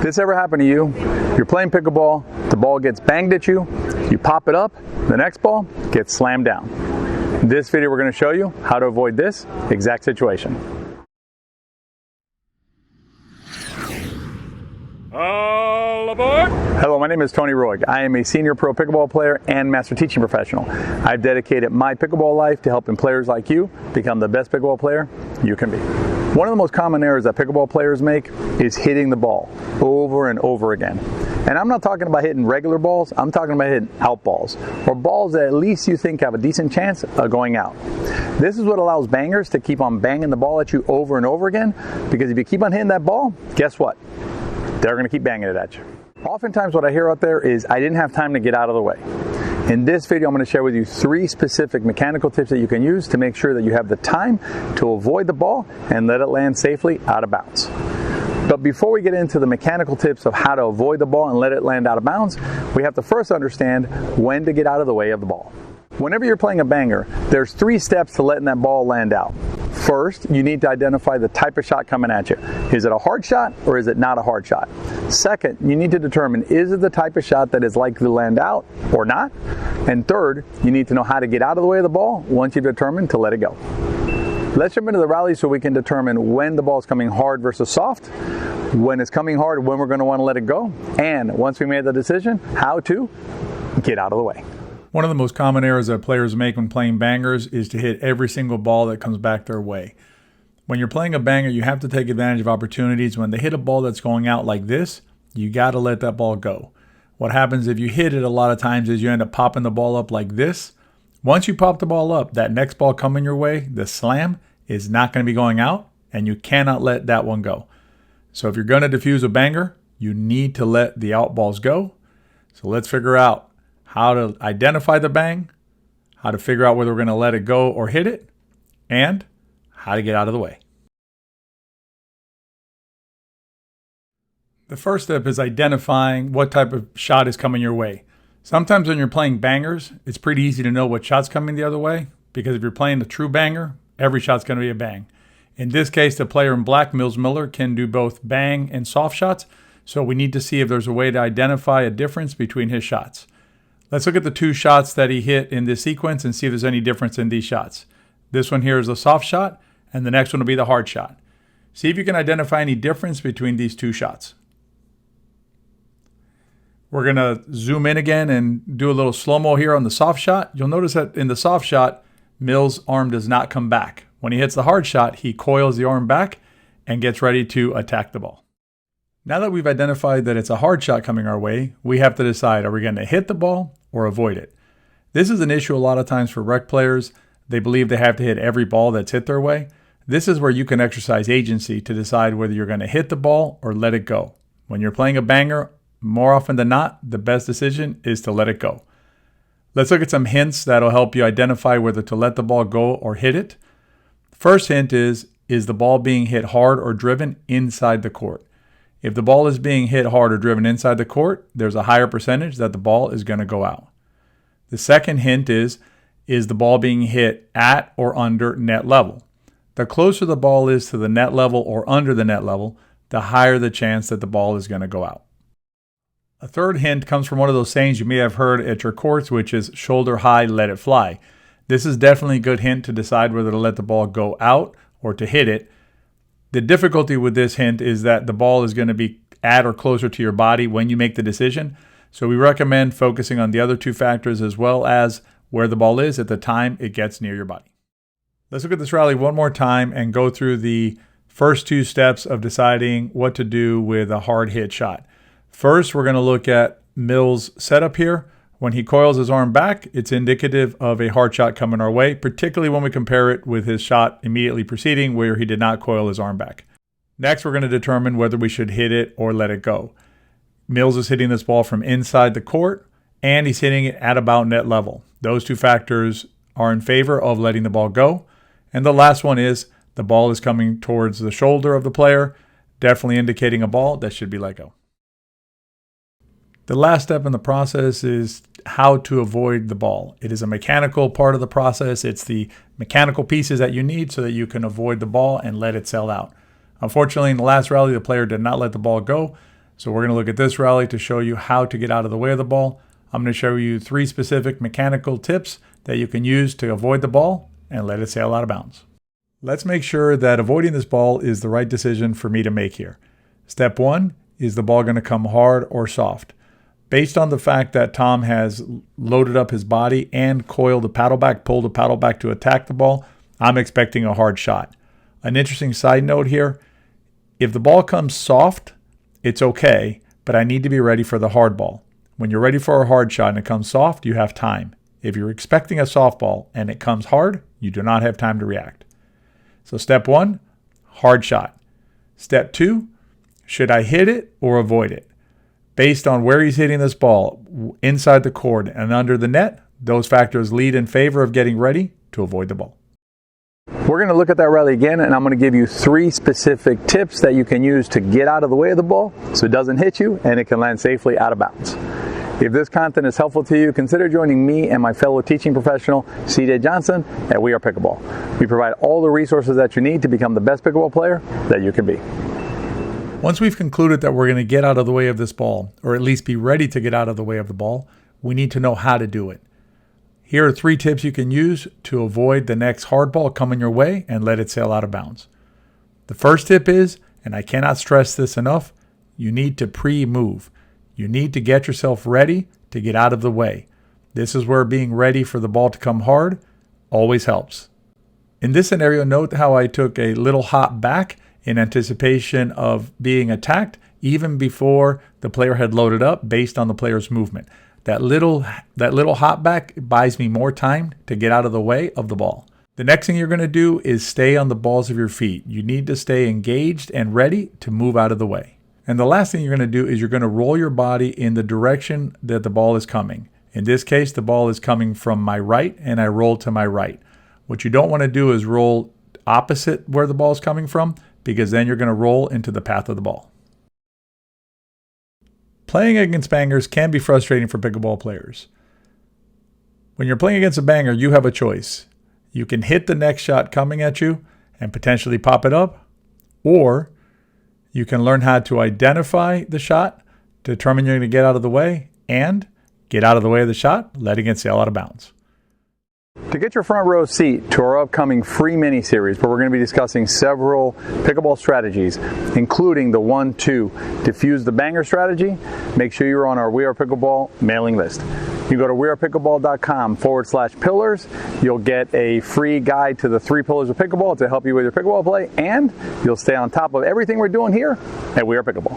This ever happened to you? You're playing pickleball, the ball gets banged at you, you pop it up, the next ball gets slammed down. In this video we're going to show you how to avoid this exact situation. All aboard! Hello, my name is Tony Roig. I am a senior pro pickleball player and master teaching professional. I've dedicated my pickleball life to helping players like you become the best pickleball player you can be. One of the most common errors that pickleball players make is hitting the ball over and over again. And I'm not talking about hitting regular balls, I'm talking about hitting out balls, or balls that at least you think have a decent chance of going out. This is what allows bangers to keep on banging the ball at you over and over again, because if you keep on hitting that ball, guess what? They're going to keep banging it at you. Oftentimes what I hear out there is, I didn't have time to get out of the way. In this video, I'm going to share with you 3 specific mechanical tips that you can use to make sure that you have the time to avoid the ball and let it land safely out of bounds. But before we get into the mechanical tips of how to avoid the ball and let it land out of bounds, we have to first understand when to get out of the way of the ball. Whenever you're playing a banger, there's 3 steps to letting that ball land out. First, you need to identify the type of shot coming at you. Is it a hard shot or is it not a hard shot? Second, you need to determine, is it the type of shot that is likely to land out or not? And third, you need to know how to get out of the way of the ball once you've determined to let it go. Let's jump into the rally so we can determine when the ball is coming hard versus soft, when it's coming hard, when we're going to want to let it go, and once we made the decision, how to get out of the way. One of the most common errors that players make when playing bangers is to hit every single ball that comes back their way. When you're playing a banger, you have to take advantage of opportunities. When they hit a ball that's going out like this, you got to let that ball go. What happens if you hit it a lot of times is you end up popping the ball up like this. Once you pop the ball up, that next ball coming your way, the slam, is not going to be going out, and you cannot let that one go. So if you're going to defuse a banger, you need to let the out balls go. So let's figure out how to identify the bang, how to figure out whether we're going to let it go or hit it, and how to get out of the way. The first step is identifying what type of shot is coming your way. Sometimes when you're playing bangers, it's pretty easy to know what shot's coming the other way, because if you're playing a true banger, every shot's going to be a bang. In this case, the player in black, Mills Miller, can do both bang and soft shots, so we need to see if there's a way to identify a difference between his shots. Let's look at the 2 shots that he hit in this sequence and see if there's any difference in these shots. This one here is a soft shot, and the next one will be the hard shot. See if you can identify any difference between these 2 shots. We're going to zoom in again and do a little slow-mo here on the soft shot. You'll notice that in the soft shot, Mills' arm does not come back. When he hits the hard shot, he coils the arm back and gets ready to attack the ball. Now that we've identified that it's a hard shot coming our way, we have to decide, are we going to hit the ball or avoid it? This is an issue a lot of times for rec players. They believe they have to hit every ball that's hit their way. This is where you can exercise agency to decide whether you're going to hit the ball or let it go. When you're playing a banger, more often than not, the best decision is to let it go. Let's look at some hints that'll help you identify whether to let the ball go or hit it. First hint is the ball being hit hard or driven inside the court? If the ball is being hit hard or driven inside the court, there's a higher percentage that the ball is going to go out. The second hint is the ball being hit at or under net level? The closer the ball is to the net level or under the net level, the higher the chance that the ball is going to go out. A third hint comes from one of those sayings you may have heard at your courts, which is shoulder high, let it fly. This is definitely a good hint to decide whether to let the ball go out or to hit it. The difficulty with this hint is that the ball is going to be at or closer to your body when you make the decision. So we recommend focusing on the other 2 factors as well as where the ball is at the time it gets near your body. Let's look at this rally one more time and go through the first 2 steps of deciding what to do with a hard hit shot. First, we're going to look at Mills' setup here. When he coils his arm back, it's indicative of a hard shot coming our way, particularly when we compare it with his shot immediately preceding where he did not coil his arm back. Next, we're going to determine whether we should hit it or let it go. Mills is hitting this ball from inside the court, and he's hitting it at about net level. Those 2 factors are in favor of letting the ball go. And the last one is the ball is coming towards the shoulder of the player, definitely indicating a ball that should be let go. The last step in the process is how to avoid the ball. It is a mechanical part of the process. It's the mechanical pieces that you need so that you can avoid the ball and let it sail out. Unfortunately, in the last rally, the player did not let the ball go, So we're going to look at this rally to show you how to get out of the way of the ball. I'm going to show you 3 specific mechanical tips that you can use to avoid the ball and let it sail out of bounds. Let's make sure that avoiding this ball is the right decision for me to make here. Step 1, is the ball going to come hard or soft? Based on the fact that Tom has loaded up his body and coiled the paddle back, pulled the paddle back to attack the ball, I'm expecting a hard shot. An interesting side note here, if the ball comes soft, it's okay, but I need to be ready for the hard ball. When you're ready for a hard shot and it comes soft, you have time. If you're expecting a softball and it comes hard, you do not have time to react. So step 1, hard shot. Step 2, should I hit it or avoid it? Based on where he's hitting this ball, inside the court and under the net, those factors lead in favor of getting ready to avoid the ball. We're going to look at that rally again, and I'm going to give you 3 specific tips that you can use to get out of the way of the ball so it doesn't hit you and it can land safely out of bounds. If this content is helpful to you, consider joining me and my fellow teaching professional, CJ Johnson, at WeArePickleball. We provide all the resources that you need to become the best pickleball player that you can be. Once we've concluded that we're going to get out of the way of this ball, or at least be ready to get out of the way of the ball, we need to know how to do it. Here are 3 tips you can use to avoid the next hard ball coming your way and let it sail out of bounds. The first tip is, and I cannot stress this enough, you need to pre-move. You need to get yourself ready to get out of the way. This is where being ready for the ball to come hard always helps. In this scenario, note how I took a little hop back in anticipation of being attacked even before the player had loaded up based on the player's movement. That little hop back buys me more time to get out of the way of the ball. The next thing you're going to do is stay on the balls of your feet. You need to stay engaged and ready to move out of the way. And the last thing you're going to do is you're going to roll your body in the direction that the ball is coming. In this case, the ball is coming from my right and I roll to my right. What you don't want to do is roll opposite where the ball is coming from, because then you're going to roll into the path of the ball. Playing against bangers can be frustrating for pickleball players. When you're playing against a banger, you have a choice. You can hit the next shot coming at you and potentially pop it up, or you can learn how to identify the shot, determine you're going to get out of the way, and get out of the way of the shot, letting it sail out of bounds. To get your front row seat to our upcoming free mini-series, where we're going to be discussing several pickleball strategies, including the 1-2 diffuse the banger strategy, make sure you're on our WeArePickleball mailing list. You go to wearepickleball.com/pillars. You'll get a free guide to the 3 pillars of pickleball to help you with your pickleball play, and you'll stay on top of everything we're doing here at We Are Pickleball.